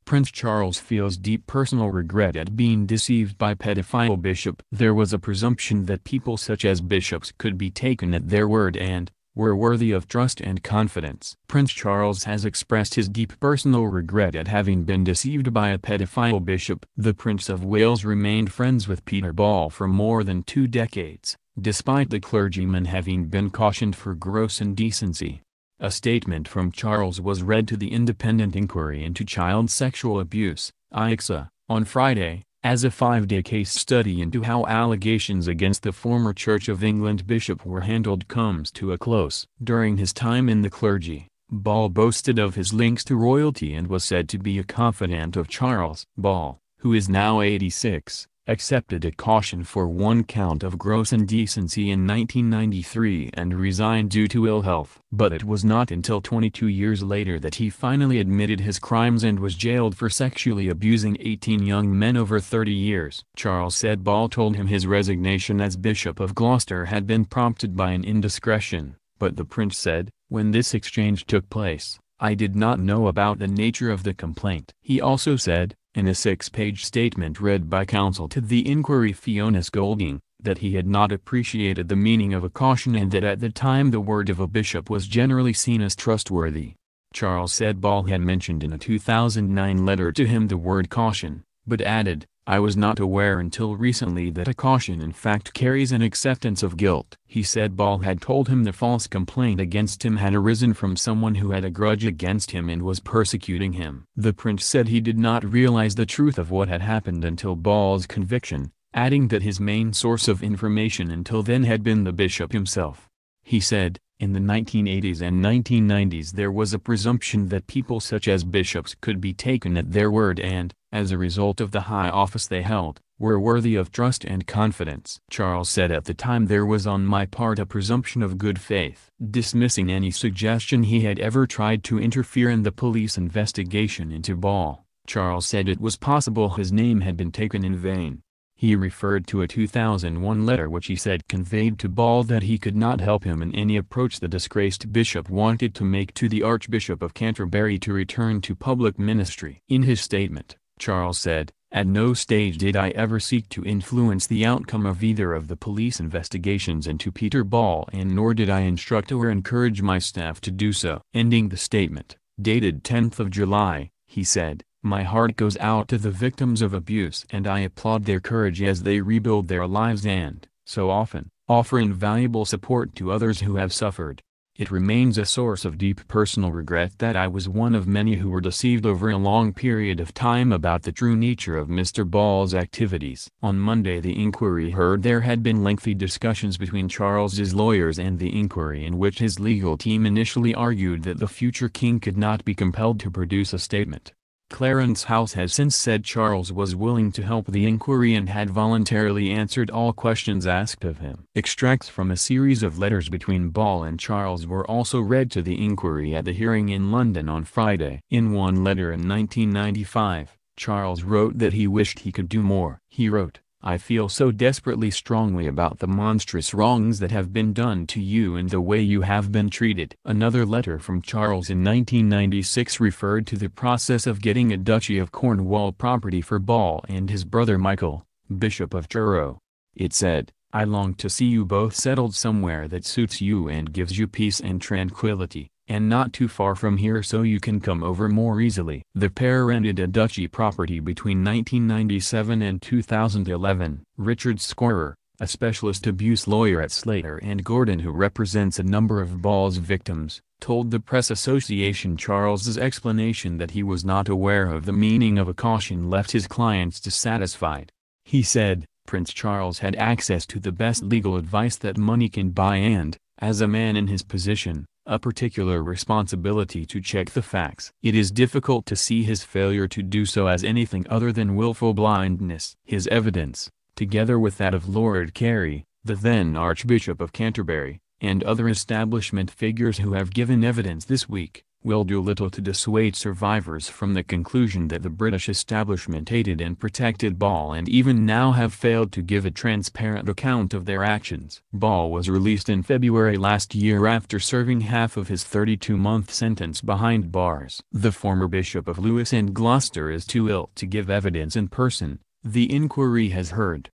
Prince Charles feels deep personal regret at being deceived by pedophile bishop. There was a presumption that people such as bishops could be taken at their word and were worthy of trust and confidence. Prince Charles has expressed his deep personal regret at having been deceived by a pedophile bishop. The Prince of Wales remained friends with Peter Ball for more than 2 decades, despite the clergyman having been cautioned for gross indecency. A statement from Charles was read to the Independent Inquiry into Child Sexual Abuse, ICSA, on Friday, as a 5-day case study into how allegations against the former Church of England bishop were handled comes to a close. During his time in the clergy, Ball boasted of his links to royalty and was said to be a confidant of Charles. Ball, who is now 86, accepted a caution for 1 count of gross indecency in 1993 and resigned due to ill health. But it was not until 22 years later that he finally admitted his crimes and was jailed for sexually abusing 18 young men over 30 years. Charles said Ball told him his resignation as Bishop of Gloucester had been prompted by an indiscretion, but the prince said, "When this exchange took place, I did not know about the nature of the complaint." He also said, in a 6-page statement read by counsel to the inquiry Fiona Scolding, that he had not appreciated the meaning of a caution and that at the time the word of a bishop was generally seen as trustworthy. Charles said Ball had mentioned in a 2009 letter to him the word caution, but added, "I was not aware until recently that a caution in fact carries an acceptance of guilt." He said Ball had told him the false complaint against him had arisen from someone who had a grudge against him and was persecuting him. The prince said he did not realize the truth of what had happened until Ball's conviction, adding that his main source of information until then had been the bishop himself. He said, in the 1980s and 1990s there was a presumption that people such as bishops could be taken at their word and, as a result of the high office they held, were worthy of trust and confidence. Charles said at the time there was on my part a presumption of good faith, dismissing any suggestion he had ever tried to interfere in the police investigation into Ball. Charles said it was possible his name had been taken in vain. He referred to a 2001 letter which he said conveyed to Ball that he could not help him in any approach the disgraced bishop wanted to make to the Archbishop of Canterbury to return to public ministry. In his statement, Charles said, "At no stage did I ever seek to influence the outcome of either of the police investigations into Peter Ball and nor did I instruct or encourage my staff to do so." Ending the statement, dated 10th of July, he said, "My heart goes out to the victims of abuse and I applaud their courage as they rebuild their lives and, so often, offer invaluable support to others who have suffered. It remains a source of deep personal regret that I was one of many who were deceived over a long period of time about the true nature of Mr. Ball's activities." On Monday the inquiry heard there had been lengthy discussions between Charles's lawyers and the inquiry in which his legal team initially argued that the future king could not be compelled to produce a statement. Clarence House has since said Charles was willing to help the inquiry and had voluntarily answered all questions asked of him. Extracts from a series of letters between Ball and Charles were also read to the inquiry at the hearing in London on Friday. In one letter in 1995, Charles wrote that he wished he could do more. He wrote, "I feel so desperately strongly about the monstrous wrongs that have been done to you and the way you have been treated." Another letter from Charles in 1996 referred to the process of getting a Duchy of Cornwall property for Ball and his brother Michael, Bishop of Truro. It said, "I long to see you both settled somewhere that suits you and gives you peace and tranquility, and not too far from here so you can come over more easily." The pair rented a duchy property between 1997 and 2011. Richard Scorer, a specialist abuse lawyer at Slater and Gordon who represents a number of Ball's victims, told the Press Association Charles's explanation that he was not aware of the meaning of a caution left his clients dissatisfied. He said, "Prince Charles had access to the best legal advice that money can buy and, as a man in his position, a particular responsibility to check the facts. It is difficult to see his failure to do so as anything other than willful blindness." His evidence, together with that of Lord Carey, the then Archbishop of Canterbury, and other establishment figures who have given evidence this week, will do little to dissuade survivors from the conclusion that the British establishment aided and protected Ball and even now have failed to give a transparent account of their actions. Ball was released in February last year after serving half of his 32-month sentence behind bars. The former Bishop of Lewes and Gloucester is too ill to give evidence in person, the inquiry has heard.